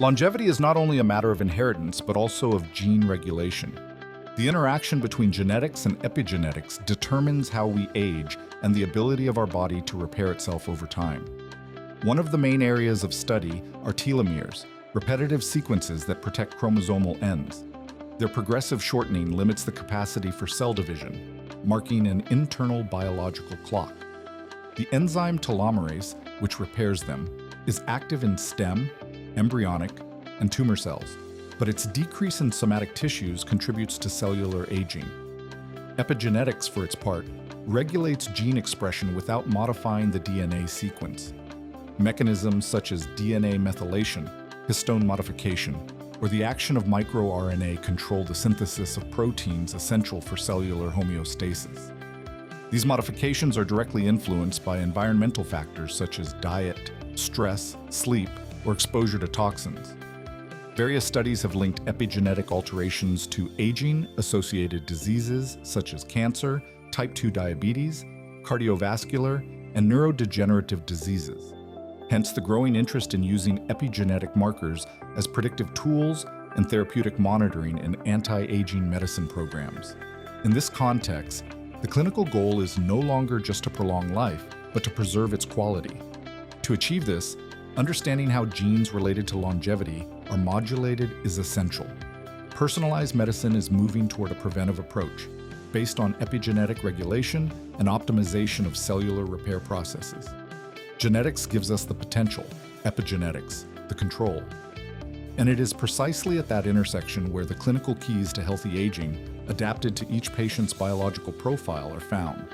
Longevity is not only a matter of inheritance, but also of gene regulation. The interaction between genetics and epigenetics determines how we age and the ability of our body to repair itself over time. One of the main areas of study are telomeres, repetitive sequences that protect chromosomal ends. Their progressive shortening limits the capacity for cell division, marking an internal biological clock. The enzyme telomerase, which repairs them, is active in stem, embryonic, and tumor cells, but its decrease in somatic tissues contributes to cellular aging. Epigenetics, for its part, regulates gene expression without modifying the DNA sequence. Mechanisms such as DNA methylation, histone modification, or the action of microRNA control the synthesis of proteins essential for cellular homeostasis. These modifications are directly influenced by environmental factors such as diet, stress, sleep, or exposure to toxins. Various studies have linked epigenetic alterations to aging-associated diseases such as cancer, type 2 diabetes, cardiovascular, and neurodegenerative diseases. Hence the growing interest in using epigenetic markers as predictive tools and therapeutic monitoring in anti-aging medicine programs. In this context, the clinical goal is no longer just to prolong life, but to preserve its quality. To achieve this, understanding how genes related to longevity are modulated is essential. Personalized medicine is moving toward a preventive approach, based on epigenetic regulation and optimization of cellular repair processes. Genetics gives us the potential, epigenetics, the control. And it is precisely at that intersection where the clinical keys to healthy aging, adapted to each patient's biological profile, are found.